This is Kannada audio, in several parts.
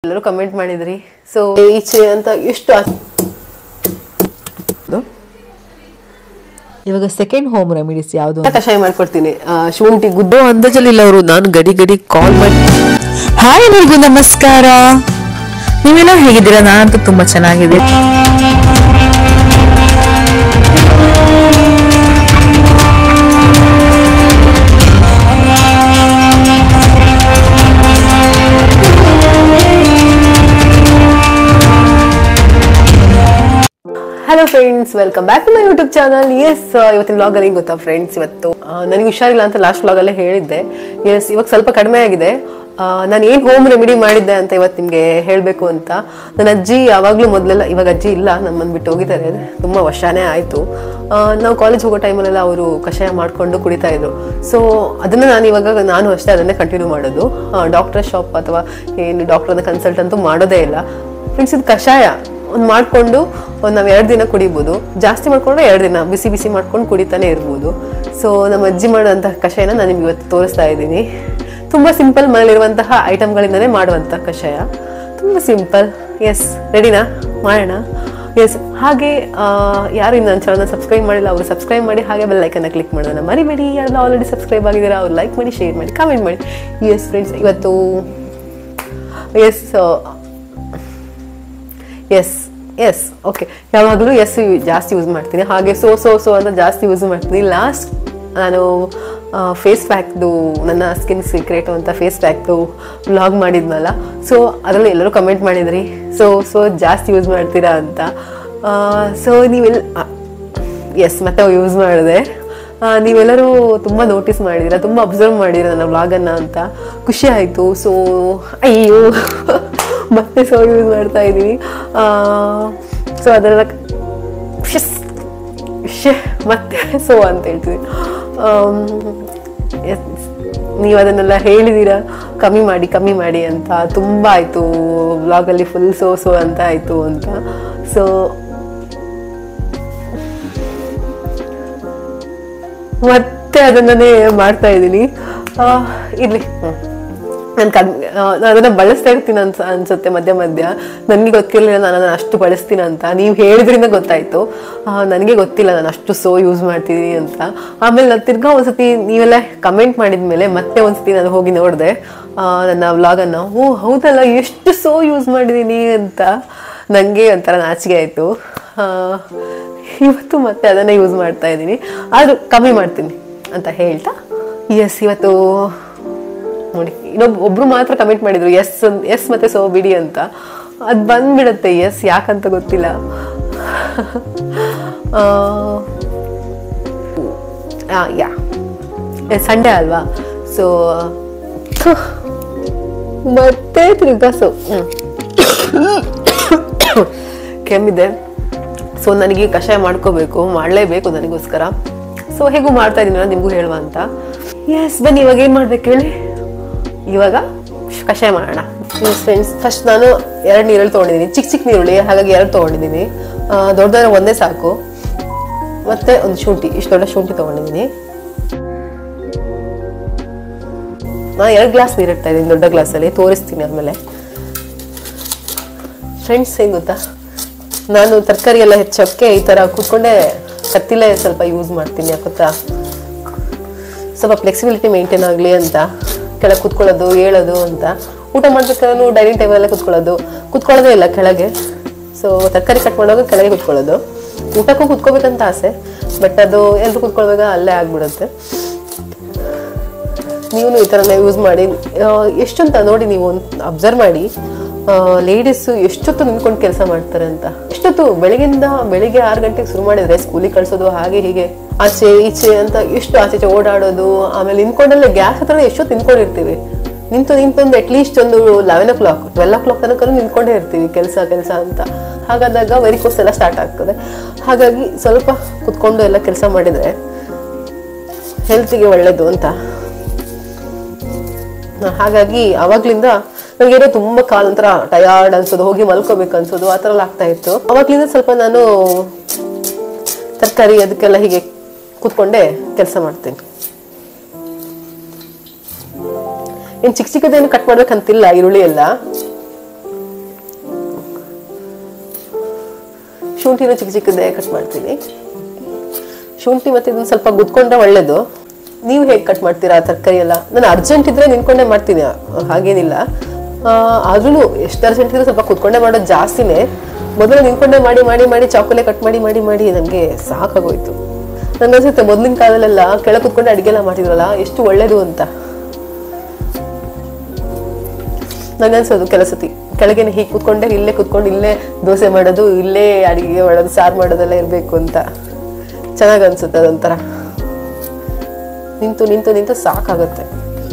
ಎಲ್ಲರೂ ಕಮೆಂಟ್ ಮಾಡಿದ್ರಿ. ಸೊ ಈಚೆ ಅಂತ ಎಷ್ಟು ಇವಾಗ ಸೆಕೆಂಡ್ ಹೋಮ್ ರೆಮಿಡೀಸ್ ಯಾವುದು ಕಷಾಯ ಮಾಡ್ಕೊಡ್ತೀನಿ. ಶುಂಠಿ ಗುಡ್ಡೋ ಅಂದಾಜಲ್ಲಿಲ್ಲ ಅವರು, ನಾನು ಗಡಿ ಗಡಿ ಕಾಲ್ ಮಾಡಿ. ಹಾಯ್ ಎಲ್ರಿಗೂ ನಮಸ್ಕಾರ, ನೀವೆಲ್ಲ ಹೇಗಿದ್ದೀರಾ? ನಾನಂತೂ ತುಂಬಾ ಚೆನ್ನಾಗಿದೆ. Hello friends, welcome back to my YouTube channel. Yes, ಇವತ್ತಿನ ವ್ಲಾಗ್ ಅಲ್ಲಿ ಗೊತ್ತಾ ಫ್ರೆಂಡ್ಸ್, ಇವತ್ತು ನನಗೆ ಹುಷಾರಿಲ್ಲ ಅಂತ ಲಾಸ್ಟ್ ವ್ಲಾಗ್ ಅಲ್ಲೇ ಹೇಳಿದ್ದೆ. ಎಸ್, ಇವಾಗ ಸ್ವಲ್ಪ ಕಡಿಮೆ ಆಗಿದೆ. ನಾನು ಏನು ಹೋಮ್ ರೆಮಿಡಿ ಮಾಡಿದ್ದೆ ಅಂತ ಇವತ್ತು ನಿಮಗೆ ಹೇಳಬೇಕು ಅಂತ. ನನ್ನ ಅಜ್ಜಿ ಯಾವಾಗಲೂ ಮೊದಲೆಲ್ಲ, ಇವಾಗ ಅಜ್ಜಿ ಇಲ್ಲ, ನಮ್ಮನ್ನು ಬಿಟ್ಟು ಹೋಗಿದ್ದಾರೆ, ತುಂಬ ವರ್ಷನೇ ಆಯಿತು. ನಾವು ಕಾಲೇಜ್ ಹೋಗೋ ಟೈಮಲ್ಲೆಲ್ಲ ಅವರು ಕಷಾಯ ಮಾಡಿಕೊಂಡು ಕುಡಿತಾ ಇದ್ರು. ಸೊ ಅದನ್ನು ನಾನು ಅಷ್ಟೇ ಅದನ್ನೇ ಕಂಟಿನ್ಯೂ ಮಾಡೋದು. ಡಾಕ್ಟರ್ ಶಾಪ್ ಅಥವಾ ಏನು ಡಾಕ್ಟರ್ನ ಕನ್ಸಲ್ಟ್ ಅಂತೂ ಮಾಡೋದೇ ಇಲ್ಲ ಫ್ರೆಂಡ್ಸ್. ಇದು ಕಷಾಯ ಒಂದು ಮಾಡಿಕೊಂಡು ನಾವು 2 ದಿನ ಕುಡಿಬೋದು, ಜಾಸ್ತಿ ಮಾಡ್ಕೊಂಡ್ರೆ 2 ದಿನ ಬಿಸಿ ಬಿಸಿ ಮಾಡ್ಕೊಂಡು ಕುಡಿತಾನೆ ಇರ್ಬೋದು. ಸೊ ನಮ್ಮ ಅಜ್ಜಿ ಮಾಡೋಂತಹ ಕಷಾಯನ ನಾನು ನಿಮ್ಗೆ ಇವತ್ತು ತೋರಿಸ್ತಾ ಇದ್ದೀನಿ. ತುಂಬ ಸಿಂಪಲ್, ಮನೇಲಿರುವಂತಹ ಐಟಮ್ಗಳಿಂದನೇ ಮಾಡುವಂಥ ಕಷಾಯ, ತುಂಬ ಸಿಂಪಲ್. ಎಸ್, ರೆಡಿನಾ? ಮಾಡೋಣ. ಎಸ್, ಹಾಗೆ ಯಾರು ಇನ್ನು ನನ್ನ ಚಾನಲ್ನ ಸಬ್ಸ್ಕ್ರೈಬ್ ಮಾಡಿಲ್ಲ ಅವರು ಸಬ್ಸ್ಕ್ರೈಬ್ ಮಾಡಿ, ಹಾಗೆ ಬೆಲ್ ಐಕನ್ನ ಕ್ಲಿಕ್ ಮಾಡೋಣ ಮರಿಬೇಡಿ. ಯಾರೆಲ್ಲ ಆಲ್ರೆಡಿ ಸಬ್ಸ್ಕ್ರೈಬ್ ಆಗಿದ್ದೀರಾ ಅವ್ರು ಲೈಕ್ ಮಾಡಿ, ಶೇರ್ ಮಾಡಿ, ಕಾಮೆಂಟ್ ಮಾಡಿ. ಎಸ್ ಫ್ರೆಂಡ್ಸ್, ಇವತ್ತು ಎಸ್ ಓಕೆ, ಯಾವಾಗಲೂ ಜಾಸ್ತಿ ಯೂಸ್ ಮಾಡ್ತೀನಿ, ಹಾಗೆ ಸೊ ಅಂತ ಜಾಸ್ತಿ ಯೂಸ್ ಮಾಡ್ತೀನಿ. ಲಾಸ್ಟ್ ನಾನು ಫೇಸ್ ಪ್ಯಾಕ್ದು, ನನ್ನ ಸ್ಕಿನ್ ಸೀಕ್ರೆಟು ಅಂತ ಫೇಸ್ ಪ್ಯಾಕ್ದು ವ್ಲಾಗ್ ಮಾಡಿದ್ನಲ್ಲ, ಸೊ ಅದರಲ್ಲಿ ಎಲ್ಲರೂ ಕಮೆಂಟ್ ಮಾಡಿದ್ರಿ ಸೊ ಜಾಸ್ತಿ ಯೂಸ್ ಮಾಡ್ತೀರಾ ಅಂತ. ಸೊ ಮತ್ತೆ ಯೂಸ್ ಮಾಡಿದೆ. ನೀವೆಲ್ಲರೂ ತುಂಬ ನೋಟಿಸ್ ಮಾಡಿದ್ದೀರಾ, ತುಂಬ ಅಬ್ಸರ್ವ್ ಮಾಡಿದ್ದೀರಾ ನನ್ನ ವ್ಲಾಗನ್ನು ಅಂತ, ಖುಷಿ ಆಯಿತು. ಸೊ ಅಯ್ಯೋ ಮತ್ತೆ ಯೂಸ್ ಮಾಡ್ತಾ ಇದ್ದೀವಿ. ಸೊ ಅದೆಲ್ಲ ಮತ್ತೆ ಅಂತ ಹೇಳ್ತೀವಿ. ನೀವು ಅದನ್ನೆಲ್ಲ ಹೇಳಿದ್ದೀರಾ ಕಮ್ಮಿ ಮಾಡಿ ಅಂತ. ತುಂಬ ಆಯಿತು, ವ್ಲಾಗಲ್ಲಿ ಫುಲ್ ಸೊ ಅಂತ ಆಯಿತು ಅಂತ. ಸೊ ಮತ್ತೆ ಅದನ್ನೇ ಮಾಡ್ತಾ ಇದ್ದೀನಿ. ಇರಲಿ, ನಾನು ಅದನ್ನು ಬಳಸ್ತಾ ಇರ್ತೀನಿ ಅನ್ಸುತ್ತೆ ಮಧ್ಯ ನನಗೆ ಗೊತ್ತಿರಲಿಲ್ಲ ನಾನು ಅದನ್ನು ಅಷ್ಟು ಬಳಸ್ತೀನಿ ಅಂತ. ನೀವು ಹೇಳಿದ್ರಿಂದ ಗೊತ್ತಾಯಿತು, ನನಗೆ ಗೊತ್ತಿಲ್ಲ ನಾನು ಅಷ್ಟು ಯೂಸ್ ಮಾಡ್ತಿದ್ದೀನಿ ಅಂತ. ಆಮೇಲೆ ನಾನು ತಿರ್ಗಾ ಒಂದ್ಸತಿ ನೀವೆಲ್ಲ ಕಮೆಂಟ್ ಮಾಡಿದ ಮೇಲೆ ಮತ್ತೆ ಒಂದ್ಸತಿ ನಾನು ಹೋಗಿ ನೋಡಿದೆ ನನ್ನ ವ್ಲಾಗನ್ನು. ಹೌದಲ್ಲ, ಎಷ್ಟು ಯೂಸ್ ಮಾಡಿದ್ದೀನಿ ಅಂತ ನನಗೆ ಒಂಥರ ನಾಚಿಕೆ ಆಯಿತು. ಇವತ್ತು ಮತ್ತೆ ಅದನ್ನೇ ಯೂಸ್ ಮಾಡ್ತಾ ಇದ್ದೀನಿ, ಆದರೂ ಕಮ್ಮಿ ಮಾಡ್ತೀನಿ ಅಂತ ಹೇಳ್ತಾ. ಎಸ್, ಇವತ್ತು ನೋಡಿ, ಒಬ್ರು ಮಾತ್ರ ಕಮೆಂಟ್ ಮಾಡಿದ್ರು ಎಸ್ ಮತ್ತೆ ಬಿಡಿ ಅಂತ. ಅದು ಬಂದ್ಬಿಡತ್ತೆ ಎಸ್, ಯಾಕಂತ ಗೊತ್ತಿಲ್ಲ. ಸಂಡೇ ಅಲ್ವಾ, ಸೊ ಮತ್ತೆ ತಿರ್ಗಾ ಕೆಮ್ಮಿದೆ. ಸೊ ನನಗೆ ಕಷಾಯ ಮಾಡಲೇಬೇಕು ನನಗೋಸ್ಕರ. ಸೊ ಹೇಗೂ ಮಾಡ್ತಾ ಇದೀನಿ, ನಿಮಗೂ ಹೇಳುವ ಅಂತ. ಎಸ್, ಬನ್ನಿ ಇವಾಗ ಏನು ಮಾಡ್ಬೇಕು ಹೇಳಿ. ಇವಾಗ ಕಷಾಯ ಮಾಡೋಣ. ಫ್ರೆಂಡ್ಸ್, ಫಸ್ಟ್ ನಾನು 2 ನೀರುಳ್ಳಿ ತೊಗೊಂಡಿದ್ದೀನಿ, ಚಿಕ್ಕ ನೀರುಳ್ಳಿ, ಹಾಗಾಗಿ 2 ತೊಗೊಂಡಿದ್ದೀನಿ. ದೊಡ್ಡದಾದ್ರೆ ಒಂದೇ ಸಾಕು. ಮತ್ತೆ ಒಂದು ಶುಂಠಿ, ಇಷ್ಟು ದೊಡ್ಡ ಶುಂಠಿ ತೊಗೊಂಡಿದ್ದೀನಿ. ನಾನು 2 ಗ್ಲಾಸ್ ನೀರು ಇಡ್ತಾ ಇದ್ದೀನಿ, ದೊಡ್ಡ ಗ್ಲಾಸಲ್ಲಿ, ತೋರಿಸ್ತೀನಿ ಆಮೇಲೆ. ಫ್ರೆಂಡ್ಸ್, ಏನು ಗೊತ್ತಾ, ನಾನು ತರಕಾರಿ ಎಲ್ಲ ಹೆಚ್ಚೋಕ್ಕೆ ಈ ಥರ ಕೂತ್ಕೊಂಡೆ ಕತ್ತಿಲೆ ಸ್ವಲ್ಪ ಯೂಸ್ ಮಾಡ್ತೀನಿ. ಯಾಕೊತ್ತಾ, ಸ್ವಲ್ಪ ಫ್ಲೆಕ್ಸಿಬಿಲಿಟಿ ಮೇಂಟೈನ್ ಆಗಲಿ ಅಂತ. ಕೆಳಗೆ ಕೂತ್ಕೊಳ್ಳೋದು, ಹೇಳೋದು ಅಂತ. ಊಟ ಮಾಡ್ಬೇಕಾದ್ರೂ ಡೈನಿಂಗ್ ಟೇಬಲಲ್ಲೇ ಕೂತ್ಕೊಳ್ಳೋದೇ ಇಲ್ಲ ಕೆಳಗೆ. ಸೊ ತರಕಾರಿ ಕಟ್ ಮಾಡುವಾಗ ಕೆಳಗೆ ಕೂತ್ಕೊಳ್ಳೋದು. ಊಟಕ್ಕೂ ಕೂತ್ಕೋಬೇಕಂತ ಆಸೆ, ಬಟ್ ಅದು ಎಲ್ಲರೂ ಕೂತ್ಕೊಳ್ಬೇಕು ಅಲ್ಲೇ ಆಗ್ಬಿಡುತ್ತೆ. ನೀವು ಈ ಥರನೇ ಯೂಸ್ ಮಾಡಿ. ಎಷ್ಟಂತ ನೋಡಿ, ನೀವು ಅಬ್ಸರ್ವ್ ಮಾಡಿ, ಲೇಡೀಸು ಎಷ್ಟೊತ್ತು ನಿಂತ್ಕೊಂಡು ಕೆಲಸ ಮಾಡ್ತಾರೆ ಅಂತ. ಎಷ್ಟೊತ್ತು ಬೆಳಿಗ್ಗೆ 6 ಗಂಟೆಗೆ ಶುರು ಮಾಡಿದ್ರೆ ಸ್ಕೂಲಿಗೆ ಕಳ್ಸೋದು, ಹಾಗೆ ಹೀಗೆ ಆಚೆ ಈಚೆ ಅಂತ ಎಷ್ಟು ಆಚೆ ಓಡಾಡೋದು. ಆಮೇಲೆ ನಿಂತ್ಕೊಂಡಲ್ಲೇ ಗ್ಯಾಸ್ ಹತ್ರ ಎಷ್ಟೊತ್ತು ನಿಂತ್ಕೊಂಡಿರ್ತೀವಿ. ನಿಂತೊಂದು ಅಟ್ಲೀಸ್ಟ್ ಒಂದು 11 o'clock 12 o'clock ತನಕ ನಿಂತ್ಕೊಂಡೇ ಇರ್ತೀವಿ ಕೆಲಸ ಅಂತ. ಹಾಗಾದಾಗ ವೆರಿಕೋಸ್ ಎಲ್ಲ ಸ್ಟಾರ್ಟ್ ಆಗ್ತದೆ. ಹಾಗಾಗಿ ಸ್ವಲ್ಪ ಕುತ್ಕೊಂಡು ಎಲ್ಲ ಕೆಲಸ ಮಾಡಿದರೆ ಹೆಲ್ತಿಗೆ ಒಳ್ಳೇದು ಅಂತ. ಹಾಗಾಗಿ ಆವಾಗ್ಲಿಂದ ನನಗೇನೋ ತುಂಬ ಕಾಲಂತರ ಟಯರ್ಡ್ ಅನ್ಸೋದು, ಹೋಗಿ ಮಲ್ಕೋಬೇಕು ಅನ್ಸೋದು, ಆ ಥರ ಎಲ್ಲ ಆಗ್ತಾ ಇತ್ತು. ಅವಾಗ್ಲಿಂದ ಸ್ವಲ್ಪ ನಾನು ತರಕಾರಿ ಅದಕ್ಕೆಲ್ಲ ಹೀಗೆ ಕೂತ್ಕೊಂಡೆ ಕೆಲಸ ಮಾಡ್ತೀನಿ. ಇನ್ನು ಚಿಕ್ಕ ಚಿಕ್ಕದೇನು ಕಟ್ ಮಾಡ್ಬೇಕಂತಿಲ್ಲ ಈರುಳ್ಳಿ ಎಲ್ಲ. ಶುಂಠಿನ ಚಿಕ್ಕ ಚಿಕ್ಕದೇ ಕಟ್ ಮಾಡ್ತೀನಿ. ಶುಂಠಿ ಮತ್ತು ಇದನ್ನು ಸ್ವಲ್ಪ ಗುದ್ಕೊಂಡ್ರೆ ಒಳ್ಳೇದು. ನೀವು ಹೇಗೆ ಕಟ್ ಮಾಡ್ತೀರಾ ತರಕಾರಿ ಎಲ್ಲ? ನಾನು ಅರ್ಜೆಂಟ್ ಇದ್ರೆ ನಿಂತ್ಕೊಂಡೇ ಮಾಡ್ತೀನಿ, ಹಾಗೇನಿಲ್ಲ. ಆದ್ರೂ ಎಷ್ಟು ಅರ್ಜೆಂಟ್ ಇದ್ರೆ ಸ್ವಲ್ಪ ಕುತ್ಕೊಂಡೇ ಮಾಡೋದು ಜಾಸ್ತಿನೇ. ಮೊದಲು ನಿಂತ್ಕೊಂಡೇ ಮಾಡಿ ಮಾಡಿ ಮಾಡಿ ಚಾಕುಲೆ ಕಟ್ ಮಾಡಿ ಮಾಡಿ ಮಾಡಿ ನನಗೆ ಸಾಕಾಗೋಯ್ತು. ನಂಗೆ ಅನ್ಸುತ್ತೆ ಮೊದಲಿನ ಕಾಲದಲ್ಲೆಲ್ಲ ಕೆಳಗೆ ಕುತ್ಕೊಂಡು ಅಡುಗೆ ಎಲ್ಲ ಮಾಡ್ತಿದ್ರಲ್ಲ, ಎಷ್ಟು ಒಳ್ಳೇದು ಅಂತ ನಂಗನ್ಸೋದು. ಕೆಲಸತಿ ಕೆಳಗೇನೆ ಹೀಗೆ ಕುತ್ಕೊಂಡೆ ಇಲ್ಲೇ ಕುತ್ಕೊಂಡು ಇಲ್ಲೇ ದೋಸೆ ಮಾಡೋದು, ಇಲ್ಲೇ ಅಡುಗೆ ಮಾಡೋದು, ಸಾರು ಮಾಡೋದೆಲ್ಲ ಇರಬೇಕು ಅಂತ ಚೆನ್ನಾಗಿ ಅನ್ಸುತ್ತೆ. ಅದೊಂಥರ ನಿಂತು ನಿಂತು ನಿಂತು ಸಾಕಾಗುತ್ತೆ.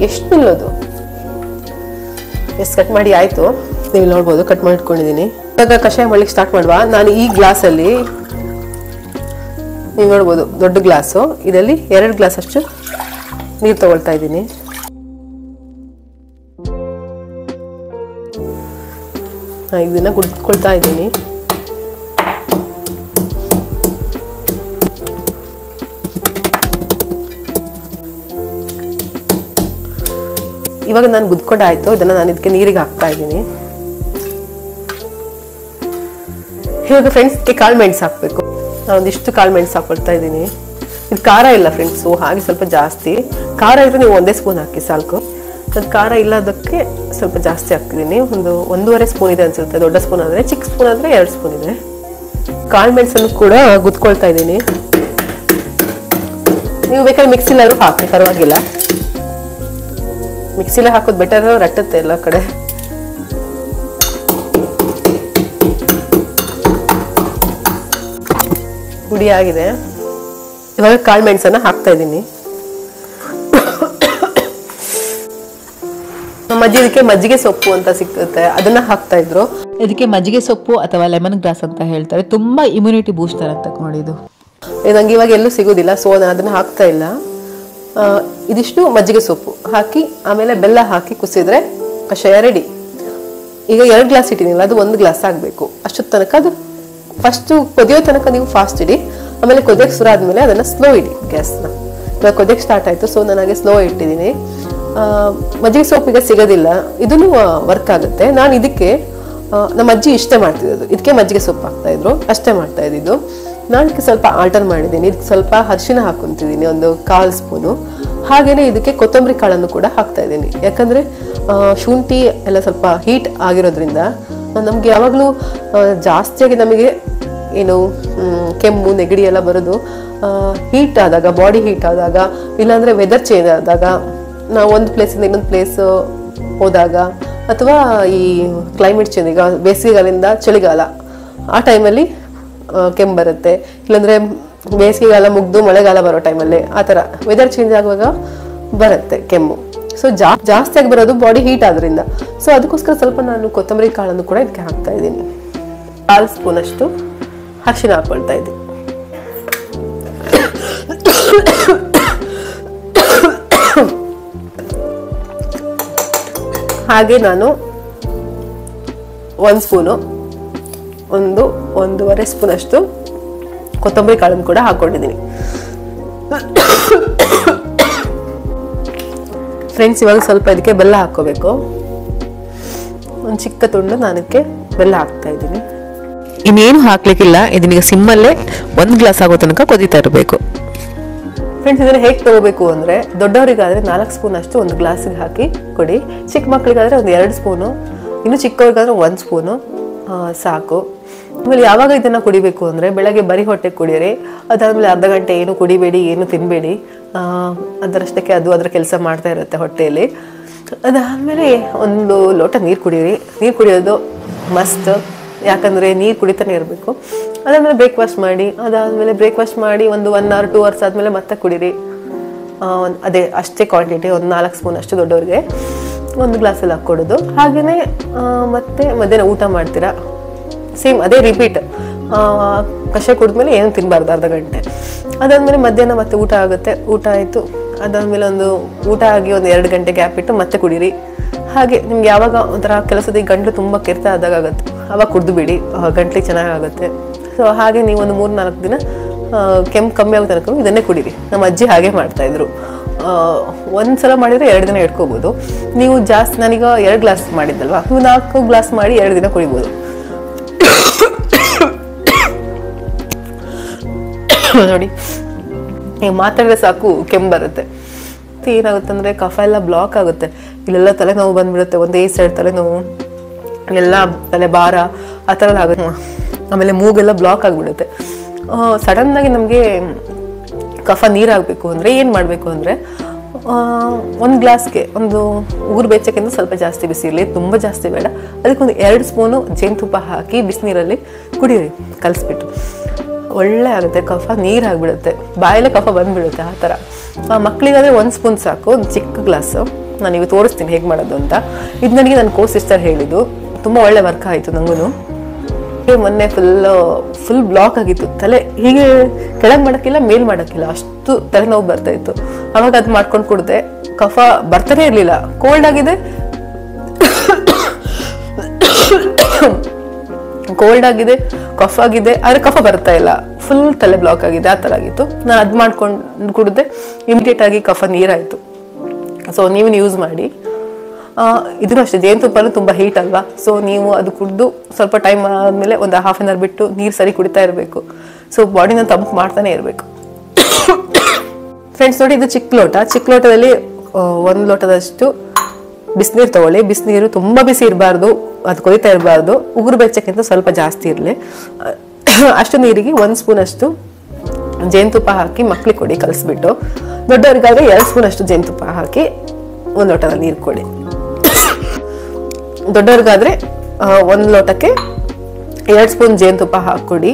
ಎಷ್ಟು ನಿಲ್ಲೋದು? ಎಷ್ಟು ಕಟ್ ಮಾಡಿ ಆಯಿತು, ನೀವು ನೋಡ್ಬೋದು. ಕಟ್ ಮಾಡಿ ಇಟ್ಕೊಂಡಿದ್ದೀನಿ. ಇವಾಗ ಕಷಾಯ ಮಾಡ್ಲಿಕ್ಕೆ ಸ್ಟಾರ್ಟ್ ಮಾಡುವ. ನಾನು ಈ ಗ್ಲಾಸಲ್ಲಿ ನೀವು ನೋಡ್ಬೋದು, ದೊಡ್ಡ ಗ್ಲಾಸು, ಇದರಲ್ಲಿ 2 ಗ್ಲಾಸ್ ಅಷ್ಟು ನೀರು ತಗೊಳ್ತಾ ಇದ್ದೀನಿ. ಇದನ್ನ ಕುದಿಸ್ಕೊಳ್ತಾ ಇದ್ದೀನಿ. ಇವಾಗ ನಾನು ಗುದ್ಕೊಂಡಾಯ್ತು. ಇದನ್ನ ನಾನು ಇದಕ್ಕೆ ನೀರಿಗೆ ಹಾಕ್ತಾ ಇದ್ದೀನಿ. ಇವಾಗ ಫ್ರೆಂಡ್ಸ್ಗೆ ಕಾಳು ಮೆಣಸು ಹಾಕಬೇಕು. ನಾನು ಒಂದಿಷ್ಟು ಕಾಳು ಮೆಣಸು ಹಾಕೊಳ್ತಾ ಇದ್ದೀನಿ. ಇದು ಖಾರ ಇಲ್ಲ ಫ್ರೆಂಡ್ಸು, ಹಾಗೆ ಸ್ವಲ್ಪ ಜಾಸ್ತಿ. ಖಾರ ಇದ್ರೆ ನೀವು 1 ಸ್ಪೂನ್ ಹಾಕಿ ಸಾಕು. ಅದು ಖಾರ ಇಲ್ಲದಕ್ಕೆ ಸ್ವಲ್ಪ ಜಾಸ್ತಿ ಹಾಕ್ತಿದ್ದೀನಿ. 1.5 ಸ್ಪೂನ್ ಇದೆ ಅನ್ಸುತ್ತೆ, ದೊಡ್ಡ ಸ್ಪೂನ್ ಆದರೆ. ಚಿಕ್ಕ ಸ್ಪೂನ್ ಆದರೆ 2 ಸ್ಪೂನ್ ಇದೆ. ಕಾಳು ಮೆಣಸನ್ನು ಕೂಡ ಗುದ್ಕೊಳ್ತಾ ಇದ್ದೀನಿ. ನೀವು ಬೇಕಾದ್ರೆ ಮಿಕ್ಸಿಲಾದ್ರೂ ಹಾಕಿ, ಪರವಾಗಿಲ್ಲ. ಮಿಕ್ಸಿಲೇ ಹಾಕೋದು ಬೆಟರ್, ರಟ್ಟುತ್ತೆ ಎಲ್ಲ ಕಡೆ. ಹುಡಿ ಆಗಿದೆ. ಇವಾಗ ಕಾಳು ಮೆಣಸನ್ನ ಹಾಕ್ತಾ ಇದ್ದೀನಿ. ನಮ್ಮ ಅಜ್ಜಿ ಇದಕ್ಕೆ ಮಜ್ಜಿಗೆ ಸೊಪ್ಪು ಅಂತ ಸಿಕ್ಕುತ್ತೆ, ಅದನ್ನ ಹಾಕ್ತಾ ಇದ್ರು. ಇದಕ್ಕೆ ಮಜ್ಜಿಗೆ ಸೊಪ್ಪು ಅಥವಾ ಲೆಮನ್ ಗ್ರಾಸ್ ಅಂತ ಹೇಳ್ತಾರೆ. ತುಂಬಾ ಇಮ್ಯುನಿಟಿ ಬೂಸ್ಟರ್ ಅಂತ ನೋಡಿ ಇದು. ನಂಗೆ ಇವಾಗ ಎಲ್ಲೂ ಸಿಗೋದಿಲ್ಲ, ಸೊ ನಾನು ಅದನ್ನ ಹಾಕ್ತಾ ಇಲ್ಲ. ಇದಿಷ್ಟು ಮಜ್ಜಿಗೆ ಸೊಪ್ಪು ಹಾಕಿ ಆಮೇಲೆ ಬೆಲ್ಲ ಹಾಕಿ ಕುಸಿದ್ರೆ ಕಷಾಯ ರೆಡಿ. ಈಗ 2 ಗ್ಲಾಸ್ ಇಟ್ಟಿನಿಲ್ಲ, ಅದು 1 ಗ್ಲಾಸ್ ಆಗಬೇಕು. ಅಷ್ಟು ತನಕ ಅದು ಫಸ್ಟು ಕುದಿಯೋ ತನಕ ನೀವು ಫಾಸ್ಟ್ ಇಡಿ. ಆಮೇಲೆ ಕುದಿಯಕ್ಕೆ ಶುರು ಆದಮೇಲೆ ಅದನ್ನು ಸ್ಲೋ ಇಡಿ ಗ್ಯಾಸ್ನ. ಇವಾಗ ಕುದಿಯಕ್ಕೆ ಸ್ಟಾರ್ಟ್ ಆಯಿತು, ಸೊ ನಾನು ಹಾಗೆ ಸ್ಲೋ ಇಟ್ಟಿದ್ದೀನಿ. ಮಜ್ಜಿಗೆ ಸೊಪ್ಪು ಈಗ ಸಿಗೋದಿಲ್ಲ, ಇದನ್ನು ವರ್ಕ್ ಆಗುತ್ತೆ. ನಾನು ಇದಕ್ಕೆ ನಮ್ಮ ಅಜ್ಜಿ ಇಷ್ಟೇ ಮಾಡ್ತಿದ್ದು, ಇದಕ್ಕೆ ಮಜ್ಜಿಗೆ ಸೊಪ್ಪು ಹಾಕ್ತಾ ಇದ್ರು, ಅಷ್ಟೇ ಮಾಡ್ತಾ ಇದ್ದಿದ್ದು. ನಾನು ಇದಕ್ಕೆ ಸ್ವಲ್ಪ ಆಲ್ಟರ್ ಮಾಡಿದ್ದೀನಿ. ಇದಕ್ಕೆ ಸ್ವಲ್ಪ ಅರಿಶಿನ ಹಾಕೊಂತಿದ್ದೀನಿ, 1/4 ಸ್ಪೂನು. ಹಾಗೇನೆ ಇದಕ್ಕೆ ಕೊತ್ತಂಬರಿ ಕಾಳನ್ನು ಕೂಡ ಹಾಕ್ತಾ ಇದ್ದೀನಿ. ಯಾಕಂದರೆ ಶುಂಠಿ ಎಲ್ಲ ಸ್ವಲ್ಪ ಹೀಟ್ ಆಗಿರೋದ್ರಿಂದ ನಮಗೆ ಯಾವಾಗಲೂ ಜಾಸ್ತಿಯಾಗಿ ನಮಗೆ ಏನು ಕೆಮ್ಮು ನೆಗಡಿ ಎಲ್ಲ ಬರೋದು ಹೀಟ್ ಆದಾಗ, ಬಾಡಿ ಹೀಟ್ ಆದಾಗ, ಇಲ್ಲಾಂದರೆ ವೆದರ್ ಚೇಂಜ್ ಆದಾಗ, ನಾವು ಒಂದು ಪ್ಲೇಸಿಂದ ಇನ್ನೊಂದು ಪ್ಲೇಸ್ ಹೋದಾಗ, ಅಥವಾ ಈ ಕ್ಲೈಮೇಟ್ ಚೇಂಜ್, ಈಗ ಬೇಸಿಗೆಗಾಲದಿಂದ ಚಳಿಗಾಲ, ಆ ಟೈಮಲ್ಲಿ ಕೆಮ್ಮು ಬರುತ್ತೆ. ಇಲ್ಲಾಂದರೆ ಬೇಸಿಗೆಗಾಲ ಮುಗ್ದು ಮಳೆಗಾಲ ಬರೋ ಟೈಮಲ್ಲಿ, ಆ ಥರ ವೆದರ್ ಚೇಂಜ್ ಆಗುವಾಗ ಬರುತ್ತೆ ಕೆಮ್ಮು. ಸೊ ಜಾಸ್ತಿಯಾಗಿ ಬರೋದು ಬಾಡಿ ಹೀಟ್ ಆದ್ರಿಂದ. ಸೊ ಅದಕ್ಕೋಸ್ಕರ ಸ್ವಲ್ಪ ನಾನು ಕೊತ್ತಂಬರಿ ಕಾಳನ್ನು ಕೂಡ ಇದಕ್ಕೆ ಹಾಕ್ತಾ ಇದ್ದೀನಿ. 1/4 ಸ್ಪೂನ್ ಅಷ್ಟು ಅರಿಶಿನ ಹಾಕ್ಕೊಳ್ತಾ ಇದ್ದೀನಿ. ಹಾಗೆ ನಾನು 1 ಸ್ಪೂನು, 1.5 ಸ್ಪೂನ್ ಅಷ್ಟು ಕೊತ್ತಂಬರಿ ಕಾಳನ್ನು ಕೂಡ ಹಾಕೊಂಡಿದ್ದೀನಿ. ಫ್ರೆಂಡ್ಸ್, ಇವಾಗ ಸ್ವಲ್ಪ ಇದಕ್ಕೆ ಬೆಲ್ಲ ಹಾಕೋಬೇಕು. ಒಂದು ಚಿಕ್ಕ ತುಂಡು ನಾನು ಇದಕ್ಕೆ ಬೆಲ್ಲ ಹಾಕ್ತಾ ಇದ್ದೀನಿ. ಇನ್ನೇನು ಹಾಕ್ಲಿಕ್ಕಿಲ್ಲ. ಇದನ್ನೀಗ ಸಿಮ್ಮಲ್ಲೇ 1 ಗ್ಲಾಸ್ ಆಗೋ ತನಕ ಕುದೀತಾ ಇರಬೇಕು. ಫ್ರೆಂಡ್ಸ್, ಇದನ್ನು ಹೇಗೆ ತಗೋಬೇಕು ಅಂದರೆ, ದೊಡ್ಡವರಿಗಾದರೆ 4 ಸ್ಪೂನ್ ಅಷ್ಟು 1 ಗ್ಲಾಸಿಗೆ ಹಾಕಿ ಕೊಡಿ. ಚಿಕ್ಕ ಮಕ್ಕಳಿಗಾದರೆ 2 ಸ್ಪೂನು, ಇನ್ನು ಚಿಕ್ಕವ್ರಿಗಾದ್ರೆ 1 ಸ್ಪೂನು ಸಾಕು. ಆಮೇಲೆ ಯಾವಾಗ ಇದನ್ನು ಕುಡಿಬೇಕು ಅಂದರೆ, ಬೆಳಗ್ಗೆ ಬರೀ ಹೊಟ್ಟೆ ಕುಡಿಯಿರಿ. ಅದಾದಮೇಲೆ ಅರ್ಧ ಗಂಟೆ ಏನು ಕುಡಿಬೇಡಿ, ಏನು ತಿನ್ನಬೇಡಿ. ಅದರಷ್ಟಕ್ಕೆ ಅದು ಅದರ ಕೆಲಸ ಮಾಡ್ತಾ ಇರುತ್ತೆ ಹೊಟ್ಟೆಯಲ್ಲಿ. ಅದಾದಮೇಲೆ 1 ಲೋಟ ನೀರು ಕುಡಿಯಿರಿ. ನೀರು ಕುಡಿಯೋದು ಮಸ್ಟ್, ಯಾಕಂದರೆ ನೀರು ಕುಡಿತಾನೆ ಇರಬೇಕು. ಅದಾದಮೇಲೆ ಬ್ರೇಕ್ಫಾಸ್ಟ್ ಮಾಡಿ. ಅದಾದಮೇಲೆ ಬ್ರೇಕ್ಫಾಸ್ಟ್ ಮಾಡಿ 1 hour 2 hours ಆದಮೇಲೆ ಮತ್ತೆ ಕುಡೀರಿ. ಅದೇ ಅಷ್ಟೇ ಕ್ವಾಂಟಿಟಿ, 4 ಸ್ಪೂನ್ ಅಷ್ಟು ದೊಡ್ಡವ್ರಿಗೆ 1 ಗ್ಲಾಸಲ್ಲಿ ಹಾಕ್ಕೊಡೋದು. ಹಾಗೆಯೇ ಮತ್ತೆ ಮಧ್ಯಾಹ್ನ ಊಟ ಮಾಡ್ತೀರಾ, ಸೇಮ್ ಅದೇ ರಿಪೀಟ್. ಕಷಾಯ ಕುಡಿದ್ಮೇಲೆ ಏನು ತಿನ್ನಬಾರ್ದು ಅರ್ಧ ಗಂಟೆ. ಅದಾದಮೇಲೆ ಮಧ್ಯಾಹ್ನ ಮತ್ತೆ ಊಟ ಆಗುತ್ತೆ. ಊಟ ಆಯಿತು, ಅದಾದಮೇಲೆ ಊಟ ಆಗಿ 2 ಗಂಟೆ ಗ್ಯಾಪ್ ಇಟ್ಟು ಮತ್ತೆ ಕುಡೀರಿ. ಹಾಗೆ ನಿಮ್ಗೆ ಯಾವಾಗ ಒಂಥರ ಕೆಲಸದ ಗಂಟ್ಲು ತುಂಬ ಕೆರೆತ ಆದಾಗ ಆಗುತ್ತೆ, ಆವಾಗ ಕುಡಿದು ಬಿಡಿ, ಗಂಟ್ಲಿಗೆ ಚೆನ್ನಾಗಾಗುತ್ತೆ. ಸೊ ಹಾಗೆ ನೀವು 3-4 ದಿನ ಕೆಮ್ಮು ಕಮ್ಮಿ ಆಗೋ ತನಕ ಇದನ್ನೇ ಕುಡೀರಿ. ನಮ್ಮ ಅಜ್ಜಿ ಹಾಗೆ ಮಾಡ್ತಾಯಿದ್ರು. 1 ಸಲ ಮಾಡಿದರೆ 2 ದಿನ ಇಟ್ಕೋಬೋದು. ನೀವು ಜಾಸ್ತಿ, ನಾನೀಗ 2 ಗ್ಲಾಸ್ ಮಾಡಿದ್ದಲ್ವಾ, ನೀವು 4 ಗ್ಲಾಸ್ ಮಾಡಿ 2 ದಿನ ಕುಡಿಬೋದು. ನೋಡಿ ಈಗ ಮಾತಾಡಿದ್ರೆ ಸಾಕು ಕೆಮ್ಮು ಬರುತ್ತೆ. ಏನಾಗುತ್ತೆ ಅಂದರೆ ಕಫ ಎಲ್ಲ ಬ್ಲಾಕ್ ಆಗುತ್ತೆ, ಇಲ್ಲೆಲ್ಲ ತಲೆನೋವು ಬಂದ್ಬಿಡುತ್ತೆ, ಒಂದೇ ಸೈಡ್ ತಲೆನೋವು, ಎಲ್ಲ ತಲೆ ಭಾರ ಆ ಥರದ್ದು ಆಗುತ್ತೆ. ಆಮೇಲೆ ಮೂಗೆಲ್ಲ ಬ್ಲಾಕ್ ಆಗಿಬಿಡುತ್ತೆ. ಸಡನ್ನಾಗಿ ನಮಗೆ ಕಫ ನೀರಾಗಬೇಕು ಅಂದರೆ ಏನು ಮಾಡಬೇಕು ಅಂದರೆ ಒಂದು ಗ್ಲಾಸ್ಗೆ ಒಂದು ಉಗುರು ಬೆಚ್ಚಕ್ಕಿಂತ ಸ್ವಲ್ಪ ಜಾಸ್ತಿ ಬಿಸಿ ಇರಲಿ, ತುಂಬ ಜಾಸ್ತಿ ಬೇಡ. ಅದಕ್ಕೊಂದು 2 ಸ್ಪೂನು ಜೇನುತುಪ್ಪ ಹಾಕಿ ಬಿಸಿನೀರಲ್ಲಿ ಕುಡಿಯಿರಿ ಕಲಿಸ್ಬಿಟ್ಟು. ಒಳ್ಳೆ ಆಗುತ್ತೆ, ಕಫ ನೀರಾಗಿಬಿಡುತ್ತೆ, ಬಾಯಲ್ಲೇ ಕಫ ಬಂದುಬಿಡುತ್ತೆ ಆ ಥರ. ಮಕ್ಕಳಿಗಾದರೆ 1 ಸ್ಪೂನ್ ಸಾಕು, ಒಂದು ಚಿಕ್ಕ ಗ್ಲಾಸು. ನಾನು ಈಗ ತೋರಿಸ್ತೀನಿ ಹೇಗೆ ಮಾಡೋದು ಅಂತ. ಇದು ನನಗೆ ನನ್ನ ಕೋ ಸಿಸ್ಟರ್ ಹೇಳಿದ್ದು, ತುಂಬ ಒಳ್ಳೆ ವರ್ಕ್ ಆಯಿತು ನನಗೂ. ಮೊನ್ನೆ ಫುಲ್ ಬ್ಲಾಕ್ ಆಗಿತ್ತು ತಲೆ, ಹೀಗೆ ಕೆಳಗೆ ಮಾಡೋಕ್ಕಿಲ್ಲ ಮೇಲ್ ಮಾಡೋಕ್ಕಿಲ್ಲ, ಅಷ್ಟು ತಲೆನೋವು ಬರ್ತಾ ಇತ್ತು. ಅವಾಗ ಅದು ಮಾಡ್ಕೊಂಡು ಕುಡಿದೆ, ಕಫ ಬರ್ತಾನೆ ಇರಲಿಲ್ಲ. ಕೋಲ್ಡ್ ಆಗಿದೆ ಕಫ ಆಗಿದೆ, ಆದರೆ ಕಫ ಬರ್ತಾ ಇಲ್ಲ, ಫುಲ್ ತಲೆ ಬ್ಲಾಕ್ ಆಗಿದೆ, ಆ ಥರ ಆಗಿತ್ತು. ನಾನು ಅದು ಮಾಡ್ಕೊಂಡು ಕುಡಿದೆ, ಇಮಿಡಿಯೇಟ್ ಆಗಿ ಕಫ ನೀರಾಯಿತು. ಸೊ ನೀವು ಯೂಸ್ ಮಾಡಿ. ಇದನ್ನು ಅಷ್ಟೇ, ಜೇನುತುಪ್ಪನೂ ತುಂಬ ಹೀಟ್ ಅಲ್ವಾ, ಸೊ ನೀವು ಅದು ಕುಡಿದು ಸ್ವಲ್ಪ ಟೈಮ್ ಆದಮೇಲೆ ಒಂದು ½ ಅವರ್ ಬಿಟ್ಟು ನೀರು ಸರಿ ಕುಡಿತಾ ಇರಬೇಕು. ಸೊ ಬಾಡಿನ ತಂಪು ಮಾಡ್ತಾನೆ ಇರಬೇಕು. ಫ್ರೆಂಡ್ಸ್ ನೋಡಿ, ಇದು ಚಿಕ್ಕ ಲೋಟದಲ್ಲಿ 1 ಲೋಟದಷ್ಟು ಬಿಸಿನೀರು ತಗೊಳ್ಳಿ. ಬಿಸಿನೀರು ತುಂಬ ಬಿಸಿ ಇರಬಾರ್ದು, ಅದು ಕೊಯ್ತಾ ಇರಬಾರ್ದು, ಉಗುರು ಬೆಚ್ಚಕ್ಕಿಂತ ಸ್ವಲ್ಪ ಜಾಸ್ತಿ ಇರಲಿ. ಅಷ್ಟು ನೀರಿಗೆ 1 ಸ್ಪೂನ್ ಅಷ್ಟು ಜೇನುತುಪ್ಪ ಹಾಕಿ ಮಕ್ಳಿಗೆ ಕೊಡಿ ಕಲಿಸ್ಬಿಟ್ಟು. ದೊಡ್ಡವ್ರಿಗಾದರೆ 2 ಸ್ಪೂನ್ ಅಷ್ಟು ಜೇನುತುಪ್ಪ ಹಾಕಿ 1 ಲೋಟದಲ್ಲಿ ನೀರು ಕೊಡಿ. ದೊಡ್ಡವ್ರಿಗಾದರೆ 1 ಲೋಟಕ್ಕೆ 2 ಸ್ಪೂನ್ ಜೇನುತುಪ್ಪ ಹಾಕ್ಕೊಡಿ,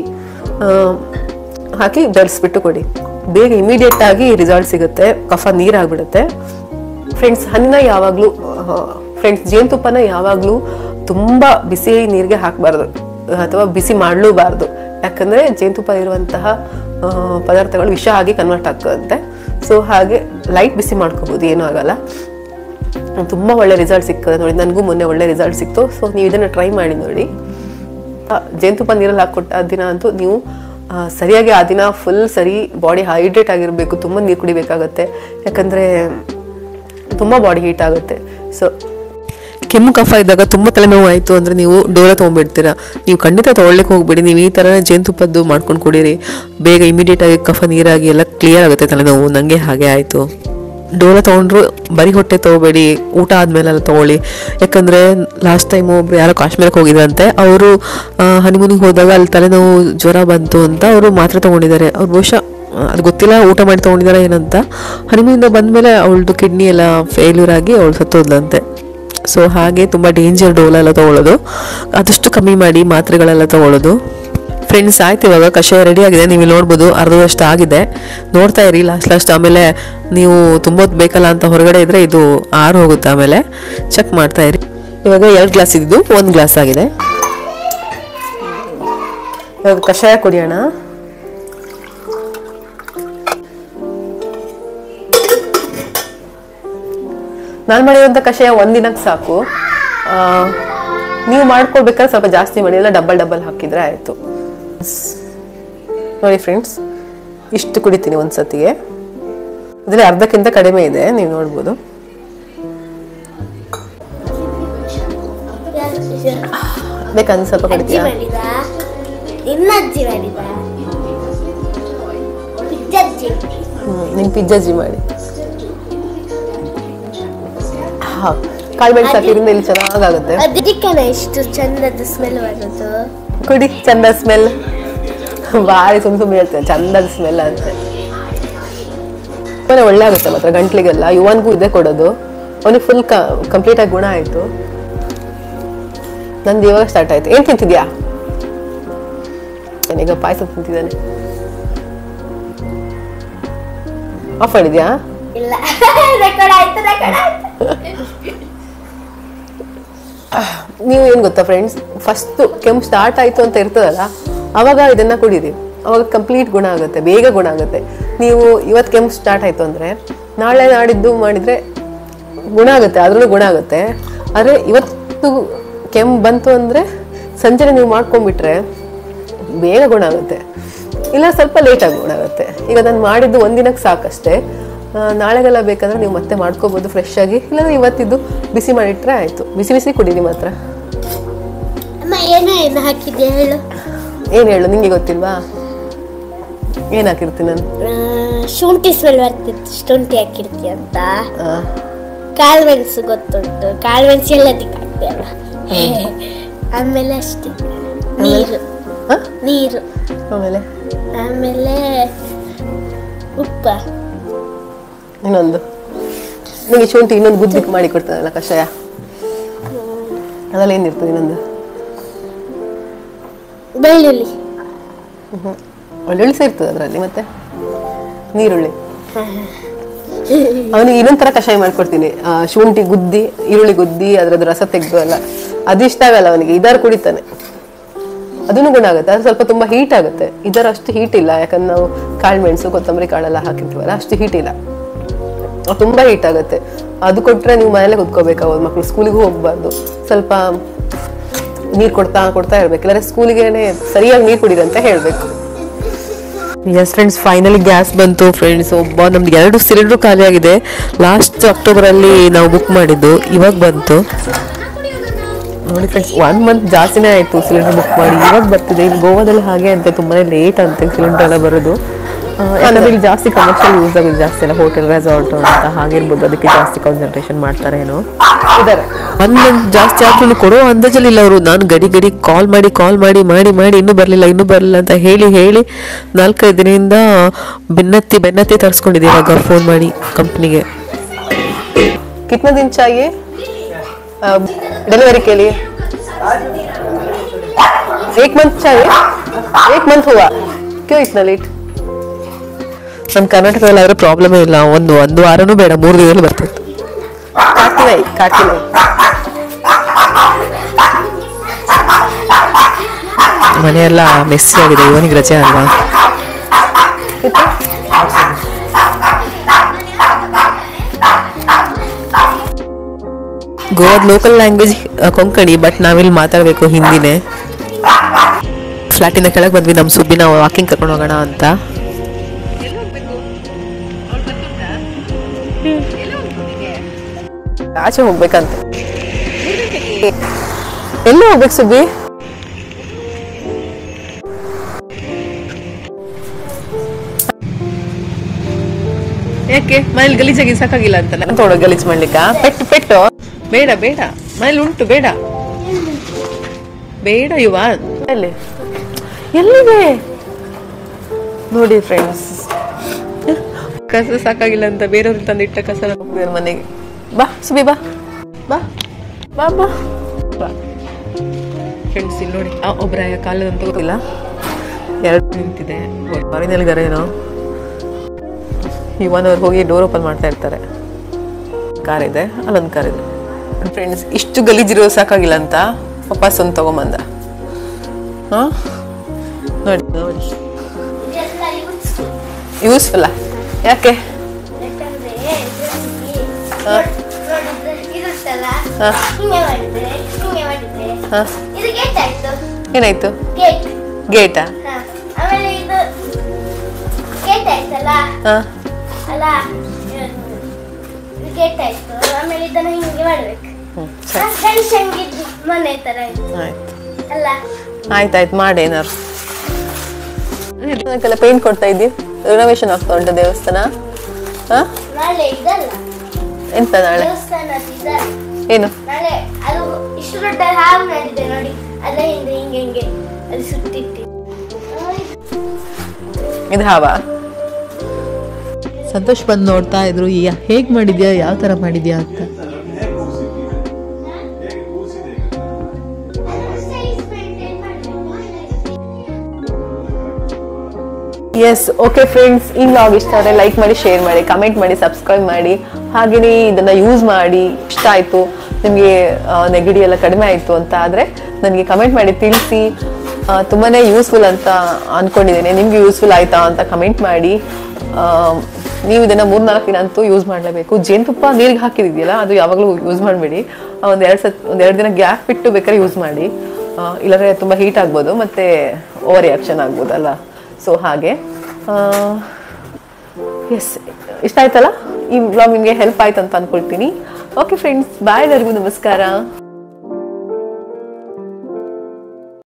ಹಾಕಿ ಬೆರೆಸ್ಬಿಟ್ಟು ಕೊಡಿ. ಬೇಗ ಇಮಿಡಿಯೇಟ್ ಆಗಿ ರಿಸಲ್ಟ್ ಸಿಗುತ್ತೆ, ಕಫ ನೀರಾಗ್ಬಿಡುತ್ತೆ. ಫ್ರೆಂಡ್ಸ್ ಜೇನುತುಪ್ಪನ ಯಾವಾಗಲೂ ತುಂಬ ಬಿಸಿ ನೀರಿಗೆ ಹಾಕಬಾರ್ದು ಅಥವಾ ಬಿಸಿ ಮಾಡಲೂಬಾರ್ದು. ಯಾಕಂದರೆ ಜೇನುತುಪ್ಪ ಇರುವಂತಹ ಪದಾರ್ಥಗಳು ವಿಷ ಆಗಿ ಕನ್ವರ್ಟ್ ಆಗ್ತದಂತೆ. ಸೊ ಹಾಗೆ ಲೈಟ್ ಬಿಸಿ ಮಾಡ್ಕೋಬೋದು, ಏನೂ ಆಗಲ್ಲ. ತುಂಬ ಒಳ್ಳೆ ರಿಸಲ್ಟ್ ಸಿಗ್ತದೆ ನೋಡಿ, ನನಗೂ ಮೊನ್ನೆ ಒಳ್ಳೆ ರಿಸಲ್ಟ್ ಸಿಕ್ತು. ಸೊ ನೀವು ಇದನ್ನು ಟ್ರೈ ಮಾಡಿ ನೋಡಿ. ಜೇನುತುಪ್ಪ ನೀರಲ್ಲಿ ಹಾಕ್ಕೊಟ್ಟ ದಿನ ಅಂತೂ ನೀವು ಸರಿಯಾಗಿ ಆ ದಿನ ಫುಲ್ ಸರಿ ಬಾಡಿ ಹೈಡ್ರೇಟ್ ಆಗಿರಬೇಕು, ತುಂಬ ನೀರು ಕುಡಿಬೇಕಾಗತ್ತೆ, ಯಾಕಂದರೆ ತುಂಬ ಬಾಡಿ ಹೀಟ್ ಆಗುತ್ತೆ. ಸೊ ಕೆಮ್ಮು ಕಫ ಇದ್ದಾಗ ತುಂಬ ತಲೆನೋವು ಆಯಿತು ಅಂದರೆ ನೀವು ಡೋಲೋ ತೊಗೊಂಡ್ಬಿಡ್ತೀರಾ. ನೀವು ಖಂಡಿತ ತೊಗೊಳ್ಳಿಕ್ಕೆ ಹೋಗ್ಬಿಡಿ, ನೀವು ಈ ಥರ ಜೇನುತುಪ್ಪದ್ದು ಮಾಡ್ಕೊಂಡು ಕುಡೀರಿ, ಬೇಗ ಇಮಿಡಿಯೇಟಾಗಿ ಕಫ ನೀರಾಗಿ ಎಲ್ಲ ಕ್ಲಿಯರ್ ಆಗುತ್ತೆ ತಲೆನೋವು. ನನಗೆ ಹಾಗೆ ಆಯಿತು. ಡೋಲೋ ತೊಗೊಂಡ್ರು ಬರೀ ಹೊಟ್ಟೆ ತೊಗೋಬೇಡಿ, ಊಟ ಆದಮೇಲೆಲ್ಲ ತೊಗೊಳ್ಳಿ. ಯಾಕಂದರೆ ಲಾಸ್ಟ್ ಟೈಮು ಒಬ್ರು ಯಾರೋ ಕಾಶ್ಮೀರಕ್ಕೆ ಹೋಗಿದ್ರಂತೆ, ಅವರು ಹನಿಮೂನಿಗೆ ಹೋದಾಗ ಅಲ್ಲಿ ತಲೆನೋವು ಜ್ವರ ಬಂತು ಅಂತ ಅವರು ಮಾತ್ರೆ ತೊಗೊಂಡಿದ್ದಾರೆ. ಅವ್ರು ಬಹುಶಃ ಅದು ಗೊತ್ತಿಲ್ಲ ಊಟ ಮಾಡಿ ತೊಗೊಂಡಿದ್ದಾರೆ ಏನಂತ. ಹನಿಮೂನಿಂದ ಬಂದಮೇಲೆ ಅವಳದು ಕಿಡ್ನಿ ಎಲ್ಲ ಫೇಲ್ಯೂರ್ ಆಗಿ ಅವಳು ಸತ್ತೋದ್ಲಂತೆ. ಸೊ ಹಾಗೆ ತುಂಬ ಡೇಂಜರ್ ಡೋಲೋ ಎಲ್ಲ ತೊಗೊಳ್ಳೋದು, ಆದಷ್ಟು ಕಮ್ಮಿ ಮಾಡಿ ಮಾತ್ರೆಗಳೆಲ್ಲ ತೊಗೊಳ್ಳೋದು. ಫ್ರೆಂಡ್ಸ್ ಆಯ್ತು, ಇವಾಗ ಕಷಾಯ ರೆಡಿ ಆಗಿದೆ, ನೀವು ನೋಡ್ಬೋದು ಅರ್ಧದಷ್ಟು ಆಗಿದೆ. ನೋಡ್ತಾ ಇರಿ ಲಾಸ್ಟ್. ಆಮೇಲೆ ನೀವು ತುಂಬ ಹೊತ್ತು ಬೇಕಲ್ಲ ಅಂತ ಹೊರಗಡೆ ಇದ್ದರೆ ಇದು ಆರು ಹೋಗುತ್ತೆ, ಆಮೇಲೆ ಚೆಕ್ ಮಾಡ್ತಾ ಇರಿ. ಇವಾಗ 2 ಗ್ಲಾಸ್ ಇದ್ದು 1 ಗ್ಲಾಸ್ ಆಗಿದೆ. ಇವಾಗ ಕಷಾಯ ಕುಡಿಯೋಣ. ನಾನು ಮಾಡಿರುವಂಥ ಕಷಾಯ 1 ದಿನಕ್ಕೆ ಸಾಕು. ನೀವು ಮಾಡ್ಕೊಳ್ಬೇಕಾದ್ರೆ ಸ್ವಲ್ಪ ಜಾಸ್ತಿ ಮಾಡಿ, ಇಲ್ಲ ಡಬಲ್ ಹಾಕಿದ್ರೆ ಆಯಿತು. ನೋಡಿ ಫ್ರೆಂಡ್ಸ್, ಇಷ್ಟು ಕುಡಿತೀನಿ ಒಂದು ಸತಿಗೆ. ಇದರಲ್ಲಿ ಅರ್ಧಕ್ಕಿಂತ ಕಡಿಮೆ ಇದೆ, ನೀವು ನೋಡ್ಬೋದು. ಬೇಕಂದ್ರೆ ಸ್ವಲ್ಪ ಕುಡಿತೀಯಾ? ನಿಮ್ಗೆ ಪಿಜ್ಜಾಜಿ ಮಾಡಿ. ಕಾಳು ಮೆಣಸು ಹಾಕಿದ್ರಿಂದ ಇಲ್ಲಿ ಚೆನ್ನಾಗಾಗುತ್ತೆ. ಎಷ್ಟು ಚಂದದ ಸ್ಮೆಲ್ ಬರೋದು. ಕುಡಿ, ಚಂದ ಸ್ಮೆಲ್. ಭಾರಿ ಸುಮ್ಮನೆ ಹೇಳ್ತೇನೆ ಚಂದದ ಸ್ಮೆಲ್ ಅಂತ. ಒಳ್ಳೆ ಆಗುತ್ತೆ ಮಾತ್ರ ಗಂಟ್ಲಿಗೆಲ್ಲ. ಯುವನ್ಗೂ ಇದೇ ಕೊಡೋದು, ಅವನಿಗೆ ಫುಲ್ ಕಂಪ್ಲೀಟ್ ಆಗಿ ಗುಣ ಆಯ್ತು. ನಂದು ಇವಾಗ ಸ್ಟಾರ್ಟ್ ಆಯ್ತು. ಏನ್ ತಿಂತಿದ್ಯಾ? ನಾನೀಗ ಪಾಯಸ ತಿಂತಿದ್ದಾನೆ. ಆಫ್ ಮಾಡಿದ್ಯಾ? ಇಲ್ಲ, ರೆಕಾರ್ಡ್ ಆಯ್ತು. ನೀವು ಏನು ಗೊತ್ತಾ ಫ್ರೆಂಡ್ಸ್, ಫಸ್ಟ್ ಕೆಮ್ಮು ಸ್ಟಾರ್ಟ್ ಆಯಿತು ಅಂತ ಇರ್ತದಲ್ಲ, ಅವಾಗ ಇದನ್ನು ಕುಡೀರಿ. ಅವಾಗ ಕಂಪ್ಲೀಟ್ ಗುಣ ಆಗುತ್ತೆ, ಬೇಗ ಗುಣ ಆಗುತ್ತೆ. ನೀವು ಇವತ್ತು ಕೆಮ್ಮು ಸ್ಟಾರ್ಟ್ ಆಯಿತು ಅಂದರೆ ನಾಳೆ ನಾಡಿದ್ದು ಮಾಡಿದರೆ ಗುಣ ಆಗುತ್ತೆ, ಅದರಲ್ಲೂ ಗುಣ ಆಗುತ್ತೆ. ಆದರೆ ಇವತ್ತು ಕೆಮ್ಮು ಬಂತು ಅಂದರೆ ಸಂಜೆ ನೀವು ಮಾಡ್ಕೊಂಡ್ಬಿಟ್ರೆ ಬೇಗ ಗುಣ ಆಗುತ್ತೆ, ಇಲ್ಲ ಸ್ವಲ್ಪ ಲೇಟಾಗಿ ಗುಣ ಆಗುತ್ತೆ. ಈಗ ನಾನು ಮಾಡಿದ್ದು 1 ದಿನಕ್ಕೆ ಸಾಕಷ್ಟೇ. ನಾಳೆಗೆಲ್ಲ ಬೇಕಾದ್ರೆ ನೀವು ಮತ್ತೆ ಮಾಡ್ಕೋಬೋದು ಫ್ರೆಶ್ ಆಗಿ, ಇಲ್ಲಾಂದ್ರೆ ಇವತ್ತಿದ್ದು ಬಿಸಿ ಮಾಡಿಟ್ರೆ ಆಯಿತು. ಬಿಸಿ ಕುಡೀರಿ ಮಾತ್ರ. ಏನು ಹಾಕಿದ್ಯಾ ಹೇಳು? ಏನು ಹೇಳು, ನಿಂಗೆ ಗೊತ್ತಿಲ್ವಾ? ಏನ್ ಹಾಕಿರ್ತೀನಿ ನಾನು? ಶುಂಠಿ ಸ್ಮೆಲ್ ಬರ್ತಿತ್ತು, ಶುಂಠಿ ಹಾಕಿರ್ತೀಯ ಅಂತ. ಕಾಳುಮೆಣಸು ಗೊತ್ತುಂಟು, ಕಾಳುಮೆಣಸು ಎಲ್ಲದಕ್ಕೆ ಹಾಕ್ತೀಯಲ್ಲ. ಆಮೇಲೆ ಅಷ್ಟೇ, ನೀರು ನೀರು ಆಮೇಲೆ ಉಪ್ಪ. ಇನ್ನೊಂದು ನಿಮಗೆ ಶುಂಠಿ ಇನ್ನೊಂದು ಗುದ್ದಿಕ್ ಮಾಡಿ ಕೊಡ್ತಾನಲ್ಲ ಕಷಾಯ, ಅದೆಲ್ಲ ಏನಿರ್ತದೆ ಇನ್ನೊಂದು? ಬೆಳ್ಳುಳ್ಳಿ. ಬೆಳ್ಳುಳ್ಳಿ ಸೇರ್ತದೆ ಅದರಲ್ಲಿ, ಮತ್ತೆ ನೀರುಳ್ಳಿ. ಅವನಿಗೆ ಇನ್ನೊಂದ್ ತರ ಕಷಾಯ ಮಾಡ್ಕೊಡ್ತೀನಿ, ಶುಂಠಿ ಗುದ್ದಿ ಈರುಳ್ಳಿ ಗುದ್ದಿ ಅದ್ರದ್ದು ರಸ ತೆಗೆದು ಎಲ್ಲ. ಅದು ಇಷ್ಟ ಆಗಲ್ಲ ಅವನಿಗೆ, ಇದಾರು ಕುಡಿತಾನೆ, ಅದನ್ನು ಗುಣ ಆಗುತ್ತೆ. ಅದು ಸ್ವಲ್ಪ ತುಂಬಾ ಹೀಟ್ ಆಗುತ್ತೆ, ಇದರ ಅಷ್ಟು ಹೀಟ್ ಇಲ್ಲ, ಯಾಕಂದ್ರೆ ನಾವು ಕಾಳುಮೆಣಸು ಕೊತ್ತಂಬರಿ ಕಾಳೆಲ್ಲ ಹಾಕಿರ್ತೀವಲ್ಲ, ಅಷ್ಟು ಹೀಟ್ ಇಲ್ಲ, ತುಂಬಾ ಹೀಟ್ ಆಗುತ್ತೆ. ಅದು ಕೊಟ್ರೆ ನೀವು ಮನೇಲೆ ಕುತ್ಕೋಬೇಕಾಗೋದು, ಮಕ್ಕಳು ಸ್ಕೂಲಿಗೂ ಹೋಗ್ಬಾರ್ದು, ಸ್ವಲ್ಪ ನೀರು ಕೊಡ್ತಾ ಇರ್ಬೇಕು, ಇಲ್ಲಾಂದ್ರೆ ಸ್ಕೂಲಿಗೆ ಸರಿಯಾಗಿ ನೀರು ಕುಡೀರಿ ಅಂತ ಹೇಳ್ಬೇಕು. ಎಸ್ ಫ್ರೆಂಡ್ಸ್, ಫೈನಲಿ ಗ್ಯಾಸ್ ಬಂತು ಫ್ರೆಂಡ್ಸ್. ನಮ್ದು 2 ಸಿಲಿಂಡ್ರು ಖಾಲಿ ಆಗಿದೆ. ಲಾಸ್ಟ್ ಅಕ್ಟೋಬರ್ ಅಲ್ಲಿ ನಾವು ಬುಕ್ ಮಾಡಿದ್ದು, ಇವಾಗ ಬಂತು ನೋಡಿ ಫ್ರೆಂಡ್ಸ್. 1 ಮಂತ್ ಜಾಸ್ತಿನೇ ಆಯ್ತು ಸಿಲಿಂಡರ್ ಬುಕ್ ಮಾಡಿ, ಇವಾಗ ಬರ್ತಿದೆ. ಇಲ್ಲಿ ಗೋವಾದಲ್ಲಿ ಹಾಗೆ ಅಂತೆ, ತುಂಬಾನೇ ಲೇಟ್ ಅಂತೆ ಸಿಲಿಂಡರ್ ಎಲ್ಲ ಬರೋದು. ಯಾಕಂದ್ರೆ ಇಲ್ಲಿ ಜಾಸ್ತಿ ಕಮರ್ಷಿಯಲ್ ಯೂಸ್ ಆಗಿದೆ, ಜಾಸ್ತಿ ಎಲ್ಲ ಹೋಟೆಲ್ ರೆಸಾರ್ಟ್ ಅಂತ ಹಾಗಿರ್ಬೋದು, ಅದಕ್ಕೆ ಜಾಸ್ತಿ ಕಾನ್ಸಂಟ್ರೇಷನ್ ಮಾಡ್ತಾರೆ ಏನೋ ಇದಾರೆ. 1 ಮಂತ್ ಜಾಸ್ತಿ ಆದ್ರೂ ಕೊಡೋ ಅಂದಾಜಲ್ಲಿ ಇಲ್ಲ ಅವರು. ನಾನು ಗಡಿ ಕಾಲ್ ಮಾಡಿ ಇನ್ನೂ ಬರಲಿಲ್ಲ ಅಂತ ಹೇಳಿ 4-5 ದಿನದಿಂದ ಬೆನ್ನತ್ತಿ ತರಿಸ್ಕೊಂಡಿದ್ದೆ ಇವಾಗ ಫೋನ್ ಮಾಡಿ ಕಂಪ್ನಿಗೆ. ಕಿತ್ನಾ ದಿನ ಚಾಹಿಯೆ डिलीवरी के लिए? 1 मंथ चाहिए? 1 मंथ हुआ, क्यों इतना लेट? ನಮ್ಮ ಕರ್ನಾಟಕದಲ್ಲಿ ಆದ್ರೆ ಪ್ರಾಬ್ಲಮ್ ಇಲ್ಲ, ಒಂದು ವಾರನೂ ಬೇಡ, 3 ದಿನದಲ್ಲಿ ಬರ್ತಿತ್ತು. ಕಾಟಿನೈ ಮನೆಯೆಲ್ಲ ಮೆಸ್ಸಿ ಆಗಿದೆ, ಇವನಿಗೆ ರಜೆ ಅಲ್ವಾ. ಗೋವಾದ ಲೋಕಲ್ ಲ್ಯಾಂಗ್ವೇಜ್ ಕೊಂಕಣಿ, ಬಟ್ ನಾವಿಲ್ಲಿ ಮಾತಾಡಬೇಕು ಹಿಂದಿನೇ. ಫ್ಲಾಟಿನ ಕೆಳಗೆ ಬಂದ್ವಿ, ನಮ್ಮ ಸುಬ್ಬಿನ ವಾಕಿಂಗ್ ಕರ್ಕೊಂಡು ಹೋಗೋಣ ಅಂತ. ಆಚೆ ಹೋಗ್ಬೇಕಂತ. ಎಲ್ಲಿ ಹೋಗ್ಬೇಕು ಸುಬ್ಬಿ? ಯಾಕೆ ಮನೇಲಿ ಗಲೀಜಾಗಿ ಸಾಕಾಗಿಲ್ಲ ಅಂತಲ್ಲ ತೋಡ ಗಲೀಜ್ ಮಾಡ್ಲಿಕ್ಕ? ಪೆಟ್ಟು ಬೇಡ ಮನೇಲಿ ಉಂಟು, ಬೇಡ ಯುವಾನ್. ಎಲ್ಲಿದೆ ನೋಡಿ ಫ್ರೆಂಡ್ಸ್, ಕಸ ಸಾಕಾಗಿಲ್ಲ ಅಂತ ಬೇರೆಯವ್ರ ತಂದಿಟ್ಟ ಕಸ ಹೋಗ್ಬೇಡ ಮನೆಗೆ. ಬಾ ಸುಬಿ, ಬಾ ಫ್ರೆಂಡ್ಸ್. ಇಲ್ಲಿ ನೋಡಿ, ಒಬ್ಬರ ಕಾಲದ ಅಂತ ಗೊತ್ತಿಲ್ಲ, 2 ನಿಂತಿದೆ, ಹೊರಗಿನಲ್ಲಿದ್ದಾರೆ ಏನೋ. ಇವನ್ ಅವ್ರು ಹೋಗಿ ಡೋರ್ ಓಪನ್ ಮಾಡ್ತಾ ಇರ್ತಾರೆ. ಕಾರ್ ಇದೆ, ಅಲ್ಲೊಂದು ಕಾರ್ ಇದೆ ಫ್ರೆಂಡ್ಸ್. ಇಷ್ಟು ಗಲೀಜಿರೋ ಸಾಕಾಗಿಲ್ಲ ಅಂತ ವಾಪಸ್ ಒಂದು ತಗೊಂಬಂದ. ನೋಡಿ ಯೂಸ್ಫುಲ್ಲ. ಯಾಕೆ? ಏನಾಯ್ತು? ಗೇಟಾ? ಆಯ್ತಾಯ್ತು, ಮಾಡೇನಾರು. ಪೇಂಟ್ ಕೊಡ್ತಾ ಇದ್ದೀವಿ, ರಿನೋವೇಷನ್ ಆಗ್ತಾ ಉಂಟು ದೇವಸ್ಥಾನ. ಎಂತ ನಾಳೆ? ಏನು ಇದು ಹಾವ? ಸಂತೋಷ್ ಬಂದು ನೋಡ್ತಾ ಇದ್ರು, ಹೇಗ್ ಮಾಡಿದ್ಯಾ, ಯಾವ ತರ ಮಾಡಿದ್ಯಾ ಅಂತ. ಎಸ್, ಓಕೆ ಫ್ರೆಂಡ್ಸ್, ಈ ವ್ಲಾಗ್ ಇಷ್ಟ ಆದರೆ ಲೈಕ್ ಮಾಡಿ, ಶೇರ್ ಮಾಡಿ, ಕಮೆಂಟ್ ಮಾಡಿ, ಸಬ್ಸ್ಕ್ರೈಬ್ ಮಾಡಿ. ಹಾಗೆಯೇ ಇದನ್ನ ಯೂಸ್ ಮಾಡಿ ಇಷ್ಟ ಆಯ್ತು ನಿಮಗೆ, ನೆಗಡಿ ಎಲ್ಲ ಕಡಿಮೆ ಆಯ್ತು ಅಂತ ಆದ್ರೆ ನನಗೆ ಕಮೆಂಟ್ ಮಾಡಿ ತಿಳಿಸಿ. ತುಂಬಾನೇ ಯೂಸ್ಫುಲ್ ಅಂತ ಅನ್ಕೊಂಡಿದ್ದೇನೆ. ನಿಮ್ಗೆ ಯೂಸ್ಫುಲ್ ಆಯ್ತಾ ಅಂತ ಕಮೆಂಟ್ ಮಾಡಿ. ನೀವು ಇದನ್ನ 3-4 ದಿನ ಅಂತೂ ಯೂಸ್ ಮಾಡಲೇಬೇಕು. ಜೇನುತುಪ್ಪ ನೀರಿಗೆ ಹಾಕಿದೆಯಲ್ಲ, ಅದು ಯಾವಾಗಲೂ ಯೂಸ್ ಮಾಡಬೇಡಿ. ಒಂದೆರಡು ದಿನ ಗ್ಯಾಪ್ ಬಿಟ್ಟು ಬೇಕಾದ್ರೆ ಯೂಸ್ ಮಾಡಿ, ಇಲ್ಲಾಂದ್ರೆ ತುಂಬಾ ಹೀಟ್ ಆಗ್ಬೋದು, ಮತ್ತೆ ಓವರ್ ರಿಯಾಕ್ಷನ್ ಆಗ್ಬೋದು ಅಲ್ವಾ. ಸೊ ಹಾಗೆ ಎಸ್, ಇಷ್ಟ ಆಯ್ತಲ್ಲ ಈ ವ್ಲಾಗ್, ನಿಮಗೆ ಹೆಲ್ಪ್ ಆಯ್ತು ಅಂತ ಅನ್ಕೊಳ್ತೀನಿ. ಓಕೆ ಫ್ರೆಂಡ್ಸ್, ಬಾಯ್, ಎಲ್ಲರಿಗೂ ನಮಸ್ಕಾರ.